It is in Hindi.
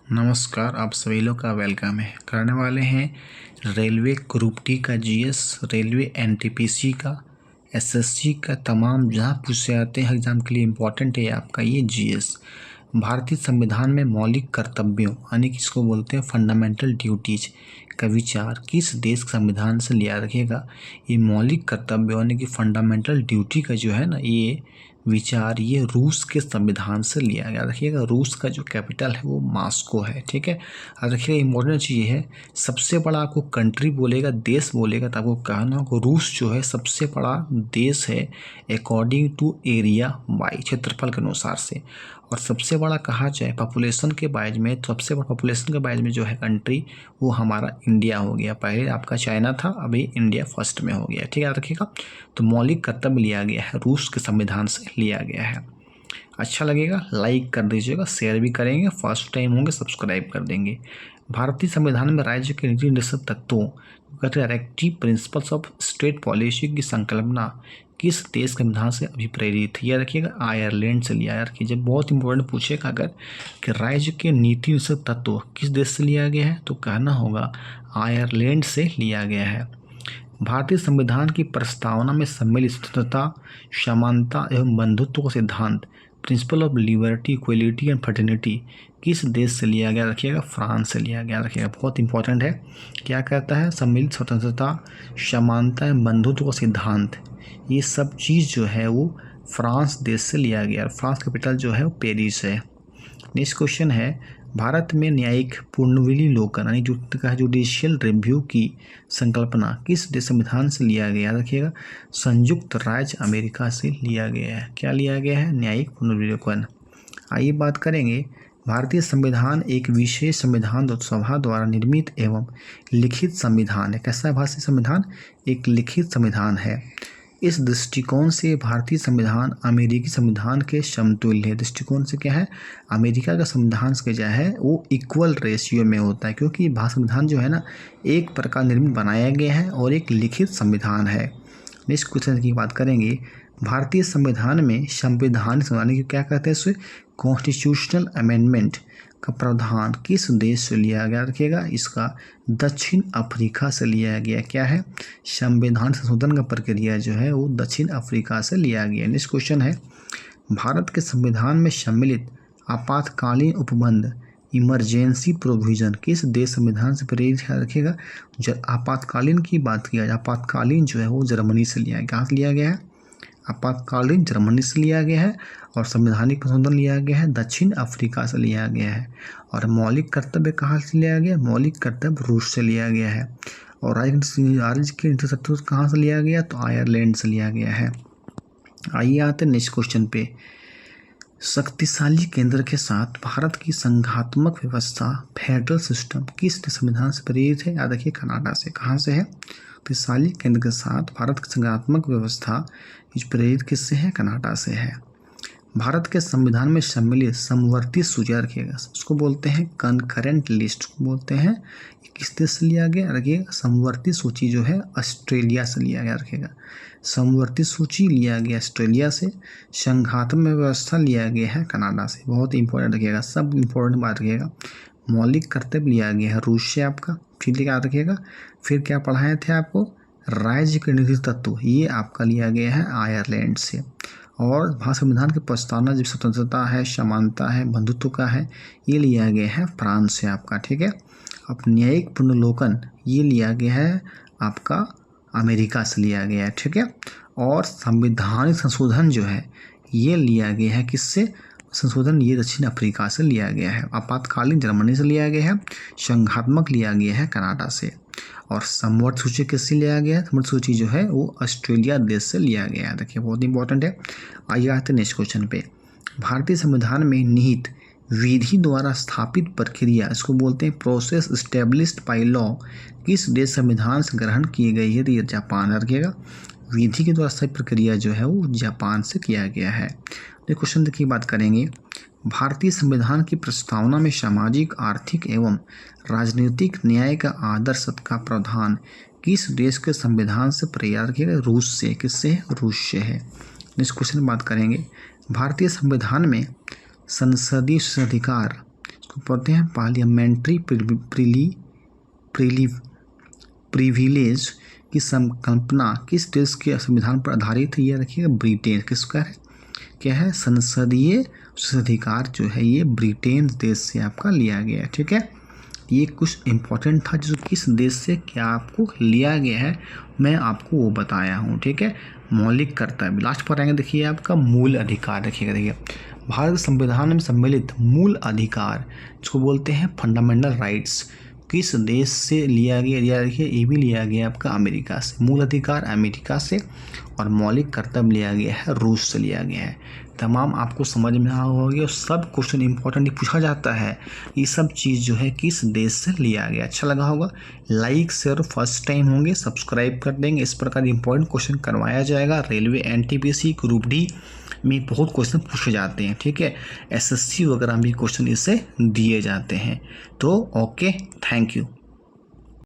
नमस्कार, आप सभी लोग का वेलकम है। करने वाले हैं रेलवे ग्रुप डी का जीएस, रेलवे एनटीपीसी का, एसएससी का, तमाम जहाँ पूछे आते हैं एग्जाम के लिए इम्पोर्टेंट है आपका ये जीएस। भारतीय संविधान में मौलिक कर्तव्यों यानी कि इसको बोलते हैं फंडामेंटल ड्यूटीज का विचार किस देश के संविधान से लिया रखेगा। ये मौलिक कर्तव्य यानी कि फंडामेंटल ड्यूटी का जो है ना ये विचार ये रूस के संविधान से लिया गया। रखिएगा रूस का जो कैपिटल है वो मॉस्को है, ठीक है। और रखिएगा इम्पोर्टेंट चीज़ है, सबसे बड़ा आपको कंट्री बोलेगा, देश बोलेगा तो आपको कहना होगा रूस जो है सबसे बड़ा देश है अकॉर्डिंग टू एरिया बाई, क्षेत्रफल के अनुसार से। और सबसे बड़ा कहा जाए पॉपुलेशन के बाइज में, तो सबसे बड़ा पॉपुलेशन के बाइज में जो है कंट्री वो हमारा इंडिया हो गया। पहले आपका चाइना था, अभी इंडिया फर्स्ट में हो गया, ठीक है। रखिएगा तो मौलिक कर्तव्य लिया गया है रूस के संविधान से लिया गया है। अच्छा लगेगा लाइक कर दीजिएगा, शेयर भी करेंगे, फर्स्ट टाइम होंगे सब्सक्राइब कर देंगे। भारतीय संविधान में राज्य के नीति निर्देशक तत्वों directive principles of state policy की संकल्पना किस देश के संविधान से अभिप्रेरित है। यह रखिएगा आयरलैंड से लिया रखिए। जब बहुत इंपॉर्टेंट पूछेगा अगर कि राज्य के नीति निर्देशक तत्व किस देश से लिया गया है तो कहना होगा आयरलैंड से लिया गया है। भारतीय संविधान की प्रस्तावना में सम्मिलित स्वतंत्रता, समानता एवं बंधुत्व का सिद्धांत principle of liberty, equality and fraternity किस देश से लिया गया। रखिएगा फ्रांस से लिया गया। रखिएगा बहुत इंपॉर्टेंट है। क्या कहता है सम्मिलित स्वतंत्रता, समानता एवं बंधुत्व का सिद्धांत, ये सब चीज़ जो है वो फ्रांस देश से लिया गया। फ्रांस कैपिटल जो है वो पेरिस है। नेक्स्ट क्वेश्चन है, भारत में न्यायिक पुनर्विलोकन यानी जुडिशियल रिव्यू की संकल्पना किस देश संविधान से लिया गया। रखिएगा संयुक्त राज्य अमेरिका से लिया गया है। क्या लिया गया है? न्यायिक पुनर्विलोकन। आइए बात करेंगे, भारतीय संविधान एक विशेष संविधान सभा द्वारा निर्मित एवं लिखित संविधान है। कैसा है भारतीय संविधान? एक लिखित संविधान है। इस दृष्टिकोण से भारतीय संविधान अमेरिकी संविधान के समतुल्य है। दृष्टिकोण से क्या है? अमेरिका का संविधान से क्या है वो इक्वल रेशियो में होता है, क्योंकि भारत संविधान जो है ना एक प्रकार निर्मित बनाया गया है और एक लिखित संविधान है। नेक्स्ट क्वेश्चन की बात करेंगे, भारतीय संविधान में संवैधानिक संविधान की क्या कहते हैं इसे कॉन्स्टिट्यूशनल अमेंडमेंट का प्रावधान किस देश से लिया गया। रखिएगा इसका दक्षिण अफ्रीका से लिया गया। क्या है? संविधान संशोधन का प्रक्रिया जो है वो दक्षिण अफ्रीका से लिया गया। नेक्स्ट क्वेश्चन है, भारत के संविधान में सम्मिलित आपातकालीन उपबंध इमरजेंसी प्रोविजन किस देश संविधान से प्रेरित है। रखिएगा आपातकालीन की बात किया जाए, आपातकालीन जो है वो जर्मनी से लिया है। कहाँ से लिया गया है? आपातकालीन जर्मनी से लिया गया है। और संवैधानिक संशोधन लिया गया है दक्षिण अफ्रीका से लिया गया है। और मौलिक कर्तव्य कहाँ से लिया गया? मौलिक कर्तव्य रूस से लिया गया है। और राज्य के नीति तत्व कहाँ से लिया गया? तो आयरलैंड से लिया गया है। आइए आते नेक्स्ट क्वेश्चन पे, शक्तिशाली केंद्र के साथ भारत की संघात्मक व्यवस्था फेडरल सिस्टम किस संविधान से प्रेरित है। याद रखिए कनाडा से। कहाँ से है? शक्तिशाली केंद्र के साथ भारत की संघात्मक व्यवस्था प्रेरित किससे है? कनाडा से है। भारत के संविधान में सम्मिलित समवर्ती सूची रखिएगा, उसको बोलते हैं कनकरेंट लिस्ट बोलते हैं। किस देश से लिया गया? रखिएगा समवर्ती सूची जो है ऑस्ट्रेलिया से लिया गया। रखिएगा समवर्ती सूची लिया गया ऑस्ट्रेलिया से। संघात्मक व्यवस्था लिया गया है कनाडा से। बहुत इंपॉर्टेंट रखिएगा, सब इंपॉर्टेंट बात रखिएगा। मौलिक कर्तव्य लिया गया है रूस से आपका, ठीक है याद रखिएगा। फिर क्या पढ़ाए थे आपको? राज्य के नीति तत्व ये आपका लिया गया है आयरलैंड से। और भारत संविधान की प्रस्तावना जब स्वतंत्रता है, समानता है, बंधुत्व का है, ये लिया गया है फ्रांस से आपका, ठीक है। अब न्यायिक पुनर्विलोकन ये लिया गया है आपका अमेरिका से लिया गया है, ठीक है। और संवैधानिक संशोधन जो है ये लिया गया है किससे? संशोधन ये दक्षिण अफ्रीका से लिया गया है। आपातकालीन जर्मनी से लिया गया है। संघात्मक लिया गया है कनाडा से। और समवर्त सूची किससे लिया गया है? समवर्त सूची जो है वो ऑस्ट्रेलिया देश से लिया गया है। देखिए बहुत इंपॉर्टेंट है। आइए आते हैं नेक्स्ट क्वेश्चन पे, भारतीय संविधान में निहित विधि द्वारा स्थापित प्रक्रिया इसको बोलते हैं प्रोसेस एस्टेब्लिश्ड बाय लॉ किस देश संविधान से ग्रहण की गई है? तो ये जापान। रखिएगा विधि के द्वारा स्थापित प्रक्रिया जो है वो जापान से किया गया है। तो क्वेश्चन की बात करेंगे, भारतीय संविधान की प्रस्तावना में सामाजिक, आर्थिक एवं राजनीतिक न्याय का आदर्श का प्रावधान किस देश के संविधान से प्रेरित किया? रूस से। किससे? रूस से है। नेक्स्ट क्वेश्चन बात करेंगे, भारतीय संविधान में संसदीय अधिकार तो पढ़ते हैं पार्लियामेंट्री प्रिविलेज की संकल्पना किस देश के संविधान पर आधारित है? ये रखिएगा ब्रिटेन। किसका है? क्या है? संसदीय विशेषाधिकार जो है ये ब्रिटेन देश से आपका लिया गया है। ठीक है, ये कुछ इम्पोर्टेंट था जो किस देश से क्या आपको लिया गया है मैं आपको वो बताया हूँ। ठीक है, मौलिक कर्तव्य लास्ट पर आएंगे। देखिए आपका मूल अधिकार रखिएगा। देखिए भारत संविधान में सम्मिलित मूल अधिकार जिसको बोलते हैं फंडामेंटल राइट्स किस देश से लिया गया? देखिए ये भी लिया गया आपका अमेरिका से। मूल अधिकार अमेरिका से और मौलिक कर्तव्य लिया गया है रूस से लिया गया है। तमाम आपको समझ में आ होगी और सब क्वेश्चन इंपॉर्टेंट पूछा जाता है। ये सब चीज़ जो है किस देश से लिया गया। अच्छा लगा होगा, लाइक शेयर फर्स्ट टाइम होंगे सब्सक्राइब कर देंगे। इस प्रकार इंपॉर्टेंट क्वेश्चन करवाया जाएगा। रेलवे एनटीपीसी ग्रुप डी में बहुत क्वेश्चन पूछे जाते हैं। ठीक है, एसएससी वगैरह में क्वेश्चन इससे दिए जाते हैं। तो ओके, थैंक यू।